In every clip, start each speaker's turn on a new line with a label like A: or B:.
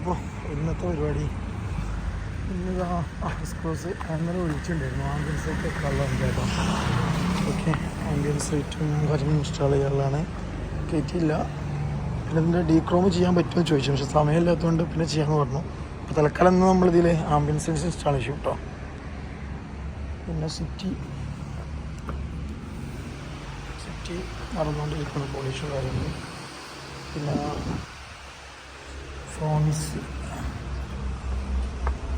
A: അപ്പോൾ ഇന്നത്തെ പരിപാടി ഇന്ന് എക്സ്പ്രോസ് അങ്ങനെ വിളിച്ചിട്ടുണ്ടായിരുന്നു ആംബിയൻസൊക്കെ വെക്കാനുള്ളതാണ് കേട്ടോ. ഓക്കെ, ആംബിയൻസൈറ്റും കാര്യങ്ങളും ഇൻസ്റ്റാൾ ചെയ്യാനുള്ളതാണ്. കയറ്റിയില്ല. പിന്നെ ഇതിൻ്റെ ഡീക്രോം ചെയ്യാൻ പറ്റുമെന്ന് ചോദിച്ചു, പക്ഷേ സമയമില്ലാത്തതുകൊണ്ട് പിന്നെ ചെയ്യാമെന്ന് പറഞ്ഞു. അപ്പോൾ തൽക്കാലം ഇന്ന് നമ്മളിതിൽ ആംബിയൻസ് ഇൻസ്റ്റാൾ ചെയ്യും കേട്ടോ. പിന്നെ സിറ്റി നടന്നുകൊണ്ടിരിക്കുന്നു, പോളിഷും കാര്യങ്ങൾ. പിന്നെ ഫോൺസ്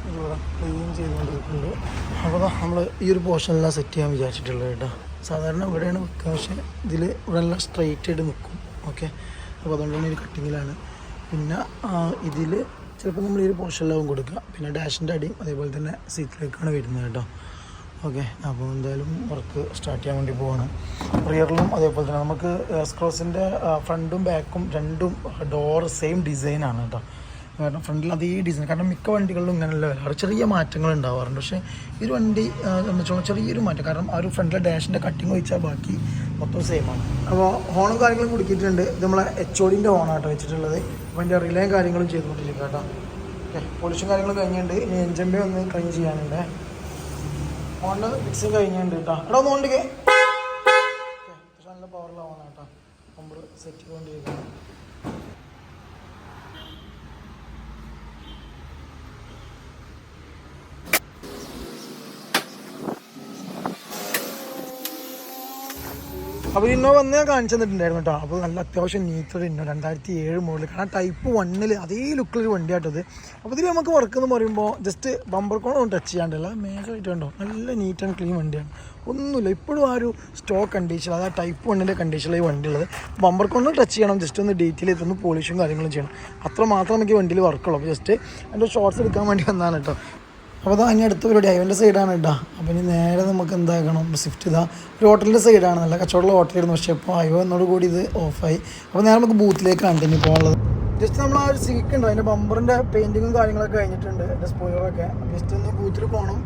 A: ഇവിടെ ക്ലീൻ ചെയ്തുകൊണ്ടിരിക്കുന്നുണ്ട്. അപ്പോൾ നമ്മൾ ഈ ഒരു പോർഷനെല്ലാം സെറ്റ് ചെയ്യാൻ വിചാരിച്ചിട്ടുള്ളത് കേട്ടോ. സാധാരണ ഇവിടെയാണ് വെക്കുക, പക്ഷേ ഇതിൽ ഇവിടെ എല്ലാം സ്ട്രൈറ്റ് ആയിട്ട് നിൽക്കും. ഓക്കെ, അപ്പോൾ അതുകൊണ്ട് തന്നെ ഒരു കട്ടിങ്ങിലാണ്. പിന്നെ ഇതിൽ ചിലപ്പോൾ നമ്മൾ ഈ ഒരു പോർഷനിലാവും കൊടുക്കുക. പിന്നെ ഡാഷിൻ്റെ അടിയും അതേപോലെ തന്നെ സീറ്റിലേക്കാണ് വരുന്നത് കേട്ടോ. ഓക്കെ, അപ്പോൾ എന്തായാലും വർക്ക് സ്റ്റാർട്ട് ചെയ്യാൻ വേണ്ടി പോവാണ്. റിയറിലും അതേപോലെ തന്നെ നമുക്ക് എക്സ്ക്രോസിൻ്റെ ഫ്രണ്ടും ബാക്കും രണ്ടും ഡോർ സെയിം ഡിസൈനാണ് കേട്ടോ. കാരണം ഫ്രണ്ടിൽ അതേ ഡിസൈൻ, കാരണം മിക്ക വണ്ടികളിലും ഇങ്ങനെയല്ല വരാറ്, ചെറിയ മാറ്റങ്ങൾ ഉണ്ടാവാറുണ്ട്. പക്ഷേ ഈ ഒരു വണ്ടി സംബന്ധിച്ചോളം ചെറിയൊരു മാറ്റം, കാരണം ആ ഒരു ഫ്രണ്ടിലെ ഡാഷിൻ്റെ കട്ടിങ് വെച്ചാൽ ബാക്കി മൊത്തം സെയിം ആണ്. അപ്പോൾ ഹോണും കാര്യങ്ങളും കൊടുക്കിയിട്ടുണ്ട്. ഇത് നമ്മളെ HODൻ്റെ ഹോണാട്ടോ വെച്ചിട്ടുള്ളത്. അപ്പോൾ അതിൻ്റെ റിലേയും കാര്യങ്ങളും ചെയ്തുകൊണ്ടിരിക്കുക കേട്ടോ. ഓക്കെ, പോളിഷും കാര്യങ്ങളും കഴിഞ്ഞിട്ടുണ്ട്. ഇനി എൻജിൻ്റെ ഒന്ന് ക്ലീൻ ചെയ്യാനുണ്ട്. ഹോണിൻ്റെ ഫിക്സിങ് കഴിഞ്ഞിട്ടുണ്ട് കേട്ടോ. എടാ ഒന്ന് കൊണ്ടിക്കേ, പക്ഷെ നല്ല പവറിലാവണം കേട്ടോ. നമ്മൾ സെറ്റ് ചെയ്തുകൊണ്ടിരിക്കുന്നത്. അപ്പോൾ ഇന്നോ വന്ന് ഞാൻ കാണിച്ചു തന്നിട്ടുണ്ടായിരുന്നു കേട്ടോ. അപ്പോൾ നല്ല അത്യാവശ്യം നീറ്റൊരു ഇന്നോ 2007 മോഡൽ, കാരണം ടൈപ്പ് 1 അതേ ലുക്കിലൊരു വണ്ടിയായിട്ടത്. അപ്പോൾ ഇതിൽ നമുക്ക് വർക്ക് എന്ന് പറയുമ്പോൾ ജസ്റ്റ് ബമ്പർ കോണൊന്നും ടച്ച് ചെയ്യാണ്ടല്ല, മേജറായിട്ട് കണ്ടോ നല്ല നീറ്റ് ആൻഡ് ക്ലീൻ വണ്ടിയാണ്. ഒന്നുമില്ല, ഇപ്പോഴും ആ ഒരു സ്റ്റോക്ക് കണ്ടീഷൻ, അതായത് ടൈപ്പ് 1 കണ്ടീഷനിൽ ഈ വണ്ടി ഉള്ളത്. ബമ്പർ കോണിൽ ടച്ച് ചെയ്യണം, ജസ്റ്റ് ഒന്ന് ഡീറ്റെയിൽ ചെയ്തൊന്ന് പോളിഷും കാര്യങ്ങളും ചെയ്യണം. അത്ര മാത്രമേ നമുക്ക് വണ്ടിയിൽ വർക്കുള്ളൂ. അപ്പോൾ ജസ്റ്റ് എൻ്റെ ഷോർട്സ് എടുക്കാൻ വേണ്ടി വന്നതാണ് കേട്ടോ. അപ്പോൾ അതാ ഇനി അടുത്ത പരിപാടി ഹൈവൻ്റെ സൈഡാണ് കേട്ടോ. അപ്പോൾ ഇനി നേരെ നമുക്ക് എന്താക്കണം, സ്വിഫ്റ്റ് ഇതാ ഒരു ഹോട്ടലിൻ്റെ സൈഡാണ്, നല്ല കച്ചവടമുള്ള ഹോട്ടലായിരുന്നു. പക്ഷേ ഇപ്പോൾ ഹൈവ എന്നോട് കൂടി ഇത് ഓഫായി. അപ്പോൾ നേരെ നമുക്ക് ബൂത്തിലേക്ക് കണ്ടിന്യൂ പോകാനുള്ളത്. ജസ്റ്റ് നമ്മൾ ആ ഒരു സിവിക്ക് ഉണ്ട്, അതിൻ്റെ ബമ്പറിൻ്റെ പെയിൻറ്റിങ്ങും കാര്യങ്ങളൊക്കെ കഴിഞ്ഞിട്ടുണ്ട്, എൻ്റെ സ്പോയിലറൊക്കെ. ജസ്റ്റ് ഒന്ന് ബൂത്തിൽ പോകണം,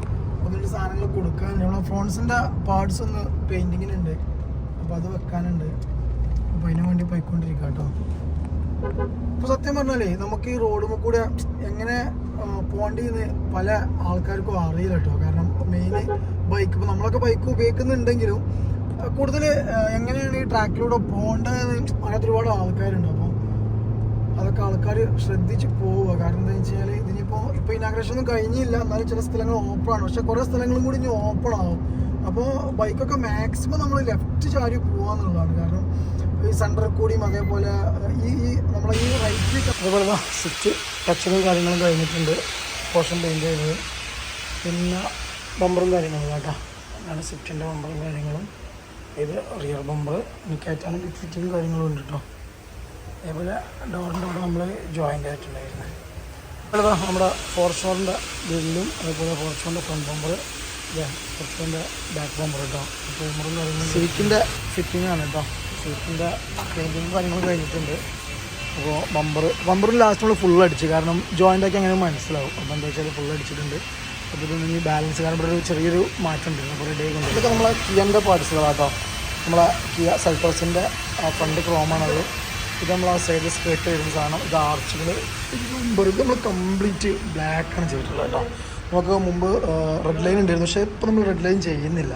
A: ഒന്നിൻ്റെ സാധനങ്ങൾ കൊടുക്കാൻ. നമ്മളെ ഫ്രോൺസിൻ്റെ പാർട്സ് ഒന്ന് പെയിൻറ്റിങ്ങിനുണ്ട്, അപ്പോൾ അത് വെക്കാനുണ്ട്. അപ്പോൾ അതിന് വേണ്ടി പോയിക്കൊണ്ടിരിക്കുക കേട്ടോ. ഇപ്പോൾ സത്യം പറഞ്ഞാലേ നമുക്ക് ഈ റോഡുമ്പോൾ കൂടെ എങ്ങനെ പോകേണ്ടിയെന്ന് പല ആൾക്കാർക്കും അറിയില്ല കേട്ടോ. കാരണം മെയിൻ ബൈക്ക്, ഇപ്പോൾ നമ്മളൊക്കെ ബൈക്ക് ഉപയോഗിക്കുന്നുണ്ടെങ്കിലും കൂടുതൽ എങ്ങനെയാണ് ഈ ട്രാക്കിലൂടെ പോകേണ്ടതെന്ന് അങ്ങനത്തെ ഒരുപാട് ആൾക്കാരുണ്ട്. അപ്പോൾ അതൊക്കെ ആൾക്കാർ ശ്രദ്ധിച്ച് പോവുക. കാരണം എന്താ വെച്ചാൽ ഇതിനിപ്പോൾ ഇനാഗ്രേഷൻ ഒന്നും കഴിഞ്ഞില്ല, എന്നാലും ചില സ്ഥലങ്ങൾ ഓപ്പണാണ്. പക്ഷേ കുറേ സ്ഥലങ്ങളും കൂടി ഇനി ഓപ്പൺ ആവും. അപ്പോൾ ബൈക്കൊക്കെ മാക്സിമം നമ്മൾ ലെഫ്റ്റ് ചാരി പോകാന്നുള്ളതാണ്. കാരണം ഈ സെൻറ്ററിൽ കൂടിയും അതേപോലെ ഈ നമ്മളെ ഈ റൈറ്റ് അതേപോലെ സ്വിച്ച് ടച്ചിങ്ങും കാര്യങ്ങളും കഴിഞ്ഞിട്ടുണ്ട്, പോർഷൻ പെയിൻറ്റ് ചെയ്തത്. പിന്നെ ബമ്പറും കാര്യങ്ങളും കേട്ടോ, അതാണ് സ്വിഫ്റ്റിൻ്റെ ബമ്പറും കാര്യങ്ങളും. ഇത് റിയർ ബമ്പർ എനിക്കായിട്ടാണ് ഫിറ്റിങ്ങും കാര്യങ്ങളും ഉണ്ട് കേട്ടോ. അതേപോലെ ഡോറിൻ്റെ അവിടെ നമ്മൾ ജോയിൻ്റ് ആയിട്ടുണ്ടായിരുന്നത്. അതുപോലെ നമ്മുടെ ഫോർച്യൂണറിൻ്റെ ഗ്രില്ലും അതേപോലെ ഫോർച്യൂണറിൻ്റെ ഫ്രണ്ട് ബമ്പർ, ഫോർച്യൂണറിൻ്റെ ബാക്ക് ബമ്പർ കേട്ടോ. ബമ്പറും കാര്യങ്ങളും സീറ്റിൻ്റെ ഫിറ്റിങ്ങാണ് കേട്ടോ. സീറ്റിൻ്റെ പെയിൻറ്റിങ്ങും കാര്യങ്ങളും കഴിഞ്ഞിട്ടുണ്ട്. അപ്പോൾ ബമ്പറിൽ ലാസ്റ്റ് നമ്മൾ ഫുൾ അടിച്ച്, കാരണം ജോയിൻ്റൊക്കെ അങ്ങനെ മനസ്സിലാവും. അപ്പോൾ എന്താ വെച്ചാൽ ഫുൾ അടിച്ചിട്ടുണ്ട്. അപ്പോൾ ഇതൊന്നും ബാലൻസ്, കാരണം ഇവിടെ ഒരു ചെറിയൊരു മാറ്റം ഉണ്ട്. അപ്പോൾ ഡേ കൊണ്ട് ഇതൊക്കെ നമ്മളെ കിയൻ്റെ പാർട്സുകളാട്ടോ. നമ്മളെ കിയ സെൽറ്റോസിൻ്റെ ഫ്രണ്ട് ക്രോമാണത്. ഇത് നമ്മൾ ആ സൈഡ് സ്കേർട്ട് വരുന്ന സാധനം. ഇത് ആർച്ചുകൾ, ഇത് നമ്മൾ കംപ്ലീറ്റ് ബ്ലാക്കാണ് ചെയ്തിട്ടുള്ളത് കേട്ടോ. നമുക്ക് മുമ്പ് റെഡ് ലൈൻ ഉണ്ടായിരുന്നു, പക്ഷേ ഇപ്പോൾ നമ്മൾ റെഡ് ലൈൻ ചെയ്യുന്നില്ല,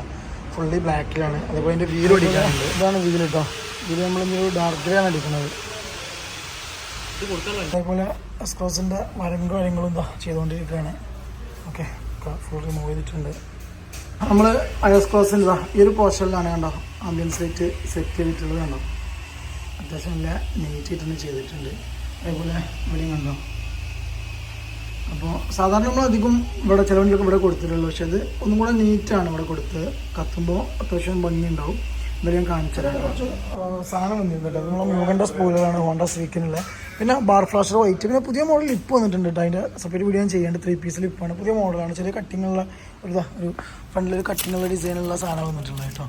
A: ഫുള്ളി ബ്ലാക്കിലാണ്. അതേപോലെ അതിൻ്റെ വീൽ അടിക്കാറുണ്ട്. ഇതാണ് വീൽ കേട്ടോ. വീല് നമ്മളിന്നൊരു ഡാർക്ക് ഗ്രേ ആണ് അടിക്കുന്നത്. അതേപോലെ എക്സ്ക്രോസിൻ്റെ മരം കാര്യങ്ങളും എന്താ ചെയ്തുകൊണ്ടിരിക്കുകയാണ്. ഓക്കെ, ഫുൾ റിമൂവ് ചെയ്തിട്ടുണ്ട്. നമ്മൾ എക്സ്ക്രോസിൻ്റെ ഇതാ ഈ ഒരു പോർഷനിലാണ് കണ്ടോ ആംബിയൻസ് ലൈറ്റ് സെറ്റ് ചെയ്തിട്ടുള്ളത് കണ്ടോ. അത്യാവശ്യം നല്ല നീറ്റായിട്ട് തന്നെ ചെയ്തിട്ടുണ്ട്. അതേപോലെ ഇവിടെയും കണ്ടോ. അപ്പോൾ സാധാരണ നമ്മളധികം ഇവിടെ ചില വണ്ടികളൊക്കെ ഇവിടെ കൊടുത്തിട്ടുള്ളൂ, പക്ഷേ അത് ഒന്നും കൂടെ നീറ്റാണ് ഇവിടെ കൊടുത്തത്. കത്തുമ്പോൾ അത്യാവശ്യം ഭംഗിയുണ്ടാവും. എന്തായാലും ഞാൻ കാണിച്ചുതരാം. കുറച്ച് സാധനം വന്നിട്ടുണ്ട് കേട്ടോ. നമ്മൾ മ്യൂഗൻ്റെ സ്പോയിലറാണ് ഹോണ്ട സിവിക്കിനുള്ള. പിന്നെ ബാർ ഫ്ലാഷർ വൈറ്റ്, പിന്നെ പുതിയ മോഡൽ ലിപ്പ് വന്നിട്ടുണ്ട് കേട്ടോ. അതിൻ്റെ സെപ്പറേറ്റ് വീഡിയോ ഞാൻ ചെയ്യേണ്ടത് 3 പീസ് ലിപ്പാണ്. പുതിയ മോഡലാണ്, ചെറിയ കട്ടിങ്ങുള്ള ഒരു ഫ്രണ്ടിലൊരു കട്ടിങ്ങുള്ള ഡിസൈനുള്ള സാധനം വന്നിട്ടുള്ളത് കേട്ടോ.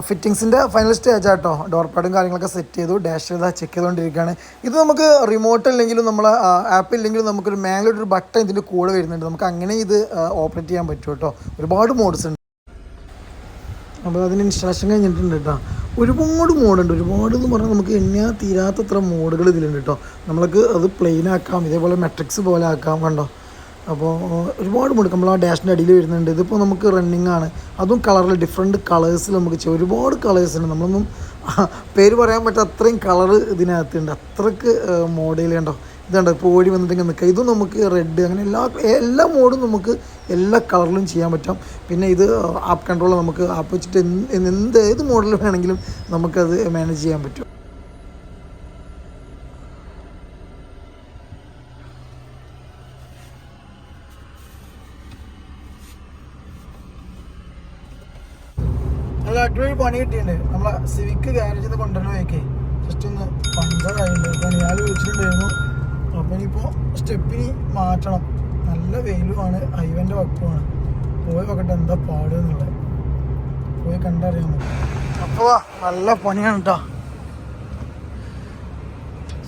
A: ഫിറ്റിങ്സിൻ്റെ ഫൈനൽ സ്റ്റേജ് ആട്ടോ. ഡോർ പാഡും കാര്യങ്ങളൊക്കെ സെറ്റ് ചെയ്തു. ഡാഷ് ചെയ്താൽ ചെക്ക് ചെയ്തുകൊണ്ടിരിക്കുകയാണ്. ഇത് നമുക്ക് റിമോട്ട് ഇല്ലെങ്കിലും നമ്മൾ ആപ്പ് ഇല്ലെങ്കിലും നമുക്കൊരു മാനുവലായിട്ടൊരു ബട്ടൺ ഇതിൻ്റെ കൂടെ വരുന്നുണ്ട്. നമുക്ക് അങ്ങനെ ഇത് ഓപ്പറേറ്റ് ചെയ്യാൻ പറ്റും കേട്ടോ. ഒരുപാട് മോഡ്സ് ഉണ്ട്. അപ്പോൾ അതിന് ഇൻസ്റ്റാളേഷൻ കഴിഞ്ഞിട്ടുണ്ട് കേട്ടോ. ഒരുപാട് മോഡുണ്ട്, ഒരുപാട് എന്ന് പറഞ്ഞാൽ നമുക്ക് എണ്ണാൻ തീരാത്തത്ര മോഡുകൾ ഇതിലുണ്ട് കേട്ടോ. നമ്മൾക്ക് അത് പ്ലെയിൻ ആക്കാം, ഇതേപോലെ മെട്രിക്സ് പോലെ ആക്കാം, കണ്ടോ. അപ്പോൾ ഒരുപാട് മോഡ് നമ്മൾ ആ ഡാഷിൻ്റെ അടിയിൽ വരുന്നുണ്ട്. ഇതിപ്പോൾ നമുക്ക് റണ്ണിങ് ആണ്, അതും കളറിൽ ഡിഫറെൻറ്റ് കളേഴ്സിൽ നമുക്ക് ചെയ്യാം. ഒരുപാട് കളേഴ്സ് ഉണ്ട്, നമ്മളൊന്നും പേര് പറയാൻ പറ്റാത്ത അത്രയും കളറ് ഇതിനകത്തുണ്ട്, അത്രയ്ക്ക് മോഡൽ കണ്ടോ. ഇതുണ്ട് ഇപ്പോൾ ഓടി വന്നിട്ട് ഇങ്ങനെ നിൽക്കുക. ഇതും നമുക്ക് റെഡ് അങ്ങനെ എല്ലാ മോഡും നമുക്ക് എല്ലാ കളറിലും ചെയ്യാൻ പറ്റും. പിന്നെ ഇത് ആപ്പ് കൺട്രോൾ, നമുക്ക് ആപ്പ് വെച്ചിട്ട് ഏത് മോഡൽ വേണമെങ്കിലും നമുക്കത് മാനേജ് ചെയ്യാൻ പറ്റും. നല്ല അടിപൊളി പണി കിട്ടിയിട്ടുണ്ട്. നമ്മളെ സിവിക്ക് ഗാരേജിൽ നിന്ന് കൊണ്ടുവരുമ്പോഴേക്കേ ജസ്റ്റ് ഒന്ന് പഞ്ചറായിട്ടുണ്ട്. പണിയാൾ വിളിച്ചിട്ടുണ്ടായിരുന്നു. അപ്പോൾ ഇനിയിപ്പോൾ സ്റ്റെപ്പിനി മാറ്റണം. നല്ല വെയിലുമാണ്, ഹൈവേൻ്റെ വക്കുമാണ്. പോയി നോക്കട്ടെ എന്താ പാട് എന്നുള്ളത്, പോയി കണ്ടറിയാൻ മതി. അപ്പോൾ നല്ല പണിയാണ് കേട്ടോ.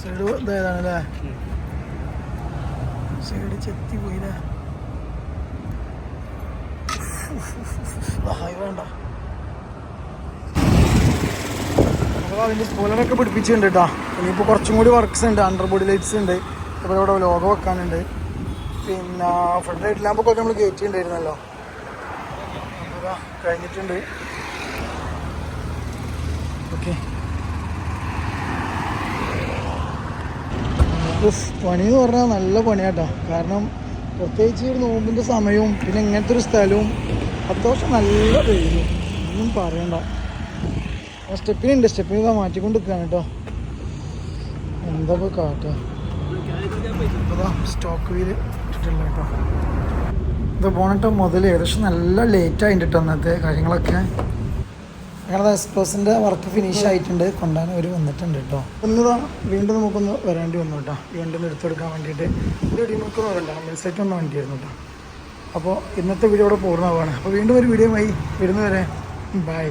A: സൈഡ് ഇതായതാണല്ലേ, സൈഡ് ചെത്തി പോയില്ലേ. ഹൈവേ ഉണ്ടോ. അപ്പോൾ അതിൻ്റെ സ്പോലറൊക്കെ പിടിപ്പിച്ചിട്ടുണ്ട് കേട്ടോ. ഇനിയിപ്പോൾ കുറച്ചും കൂടി വർക്ക്സ് ഉണ്ട്, അണ്ടർ ബോഡി ലൈറ്റ്സ് ഉണ്ട്, അപ്പോൾ ഇവിടെ ലോഗോ വെക്കാനുണ്ട്. പിന്നെ ഫ്രണ്ട് ലൈറ്റ് ലാമ്പൊക്കെ നമ്മൾ കയറ്റിയിട്ടുണ്ടായിരുന്നല്ലോ, അപ്പോൾ കഴിഞ്ഞിട്ടുണ്ട്. ഓക്കെ, പണി എന്ന് പറഞ്ഞാൽ നല്ല പണിയാട്ടോ. കാരണം പ്രത്യേകിച്ച് ഒരു നോമ്പിൻ്റെ സമയവും പിന്നെ ഇങ്ങനത്തെ ഒരു സ്ഥലവും അത്യാവശ്യം നല്ല വെയിലും ഒന്നും പറയണ്ട. സ്റ്റെപ്പിനുണ്ട്, സ്റ്റെപ്പിന് മാറ്റിക്കൊണ്ട് നിൽക്കുകയാണ് കേട്ടോ. എന്താ ഇപ്പോൾ കാട്ടുക. അതാ സ്റ്റോക്ക് വീല് ഇട്ടിട്ടില്ല കേട്ടോ. ഇത് പോണിട്ട് മുതൽ ഏകദേശം നല്ല ലേറ്റായിട്ട് കേട്ടോ അന്നത്തെ കാര്യങ്ങളൊക്കെ. ഞങ്ങളുടെ എക്സ്പ്രസിൻ്റെ വർക്ക് ഫിനിഷ് ആയിട്ടുണ്ട്, കൊണ്ടാൻ അവർ വന്നിട്ടുണ്ട് കേട്ടോ. ഒന്നതാ വീണ്ടും നമുക്കൊന്ന് വരേണ്ടി വന്നു കേട്ടോ, ഈ വണ്ടി ഒന്ന് എടുത്തെടുക്കാൻ വേണ്ടിയിട്ട്. ഒരു ഇടിമുക്കൊന്നും വരണ്ട, മിൽസൈറ്റ് ഒന്ന് വണ്ടിയായിരുന്നു കേട്ടോ. അപ്പോൾ ഇന്നത്തെ വീഡിയോ ഇവിടെ പൂർണ്ണമാവാണ്. അപ്പോൾ വീണ്ടും ഒരു വീഡിയോ ആയി വരുന്നവരെ ബൈ.